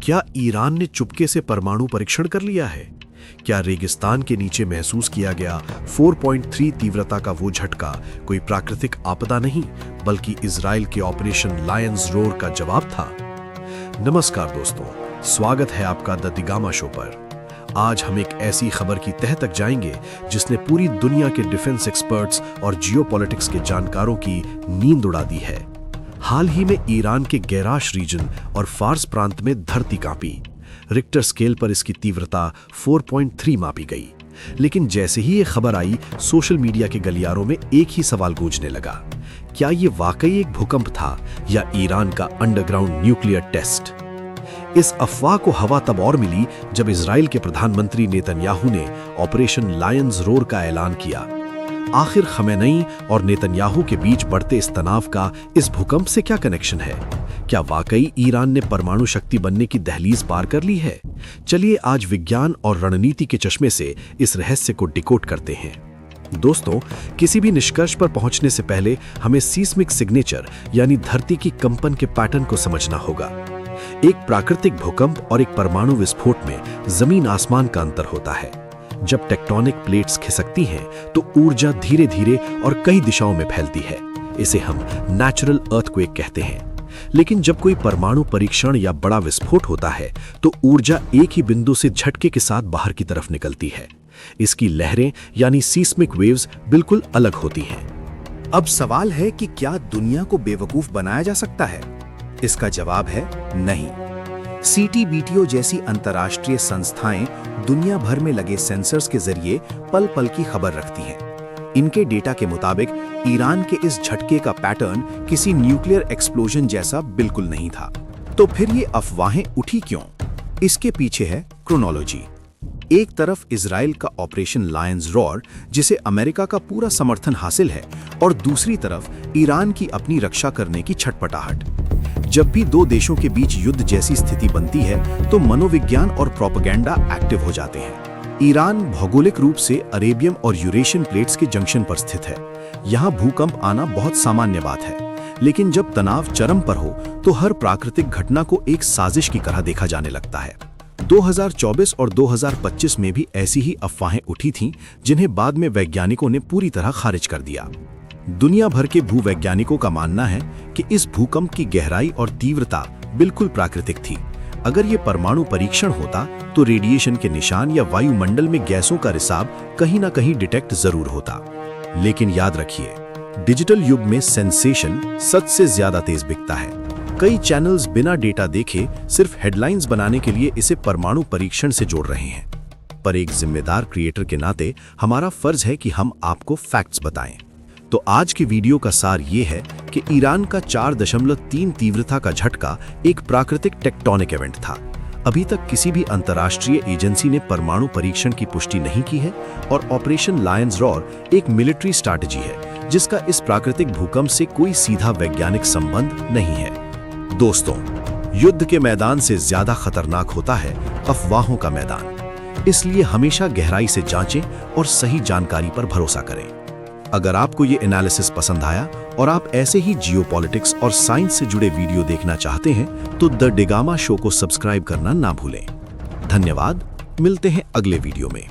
क्या ईरान ने चुपके से परमाणु परीक्षण कर लिया है? क्या रेगिस्तान के नीचे महसूस किया गया 4.3 तीव्रता का वो झटका कोई प्राकृतिक आपदा नहीं, बल्कि इजराइल के ऑपरेशन लायंस रोर का जवाब था? नमस्कार दोस्तों, स्वागत है आपका द दिगामा शो पर। आज हम एक ऐसी खबर की तह तक जाएंगे जिसने पूरी दुनिया के डिफेंस एक्सपर्ट्स और जियोपॉलिटिक्स के जानकारों की नींद उड़ा दी है। हाल ही में ईरान के गैराश रीजन और फार्स प्रांत में धरती कांपी। रिक्टर स्केल पर इसकी तीव्रता 4.3 मापी गई। लेकिन जैसे ही ये खबर आई, सोशल मीडिया के गलियारों में एक ही सवाल गूंजने लगा, क्या ये वाकई एक भूकंप था या ईरान का अंडरग्राउंड न्यूक्लियर टेस्ट? इस अफवाह को हवा तब और मिली जब इजराइल के प्रधानमंत्री नेतन्याहू ने ऑपरेशन लायंस रोर का ऐलान किया। आखिर खमेनेई और नेतन्याहू के बीच बढ़ते इस तनाव का इस भूकंप से क्या कनेक्शन है? क्या वाकई ईरान ने परमाणु शक्ति बनने की दहलीज पार कर ली है? चलिए आज विज्ञान और रणनीति के चश्मे से इस रहस्य को डिकोड करते हैं। दोस्तों, किसी भी निष्कर्ष पर पहुंचने से पहले हमें सीस्मिक सिग्नेचर यानी धरती की कंपन के पैटर्न को समझना होगा। एक प्राकृतिक भूकंप और एक परमाणु विस्फोट में जमीन आसमान का अंतर होता है। जब टेक्टोनिक प्लेट्स खिसकती हैं तो ऊर्जा धीरे धीरे और कई दिशाओं में फैलती है। इसे हम नेचुरल अर्थक्वेक कहते हैं। लेकिन जब कोई परमाणु परीक्षण या बड़ा विस्फोट होता है तो ऊर्जा एक ही बिंदु से झटके के साथ बाहर की तरफ निकलती है। इसकी लहरें यानी सीस्मिक वेव्स बिल्कुल अलग होती हैं। अब सवाल है कि क्या दुनिया को बेवकूफ बनाया जा सकता है? इसका जवाब है नहीं। CTBTO जैसी अंतर्राष्ट्रीय संस्थाएं दुनिया भर में लगे सेंसर्स के जरिए पल पल की खबर रखती हैं। इनके डेटा के मुताबिक ईरान के इस झटके का पैटर्न किसी न्यूक्लियर एक्सप्लोजन जैसा बिल्कुल नहीं था। तो फिर ये अफवाहें उठी क्यों? इसके पीछे है क्रोनोलॉजी। एक तरफ इजराइल का ऑपरेशन लायंस रोर, जिसे अमेरिका का पूरा समर्थन हासिल है, और दूसरी तरफ ईरान की अपनी रक्षा करने की छटपटाहट। जब भी दो देशों के बीच युद्ध जैसी स्थिति बनती है तो मनोविज्ञान और प्रोपेगेंडा एक्टिव हो जाते हैं। ईरान भौगोलिक रूप से अरेबियन और यूरेशियन प्लेट्स के जंक्शन पर स्थित है। यहाँ भूकंप आना बहुत सामान्य बात है। लेकिन जब तनाव चरम पर हो तो हर प्राकृतिक घटना को एक साजिश की तरह देखा जाने लगता है। 2024 और 2025 में भी ऐसी ही अफवाहें उठी थीं, जिन्हें बाद में वैज्ञानिकों ने पूरी तरह खारिज कर दिया। दुनिया भर के भूवैज्ञानिकों का मानना है कि इस भूकंप की गहराई और तीव्रता बिल्कुल प्राकृतिक थी। अगर ये परमाणु परीक्षण होता तो रेडिएशन के निशान या वायुमंडल में गैसों का रिसाव कहीं ना कहीं डिटेक्ट जरूर होता। लेकिन याद रखिए, डिजिटल युग में सेंसेशन सच से ज्यादा तेज बिकता है। कई चैनल्स बिना डेटा देखे सिर्फ हेडलाइंस बनाने के लिए इसे परमाणु परीक्षण से जोड़ रहे हैं। पर एक जिम्मेदार क्रिएटर के नाते हमारा फर्ज है कि हम आपको फैक्ट्स बताएं। तो आज के वीडियो का सार ये है कि ईरान का 4.3 तीव्रता का झटका एक प्राकृतिक टेक्टोनिक इवेंट था। अभी तक किसी भी अंतर्राष्ट्रीय एजेंसी ने परमाणु परीक्षण की पुष्टि नहीं की है, और ऑपरेशन लायंस रोर एक मिलिट्री स्ट्रैटेजी है जिसका इस प्राकृतिक भूकंप से कोई सीधा वैज्ञानिक संबंध नहीं है। दोस्तों, युद्ध के मैदान से ज्यादा खतरनाक होता है अफवाहों का मैदान। इसलिए हमेशा गहराई से जांचें और सही जानकारी पर भरोसा करें। अगर आपको ये एनालिसिस पसंद आया और आप ऐसे ही जियोपॉलिटिक्स और साइंस से जुड़े वीडियो देखना चाहते हैं तो द दिगामा शो को सब्सक्राइब करना ना भूलें। धन्यवाद, मिलते हैं अगले वीडियो में।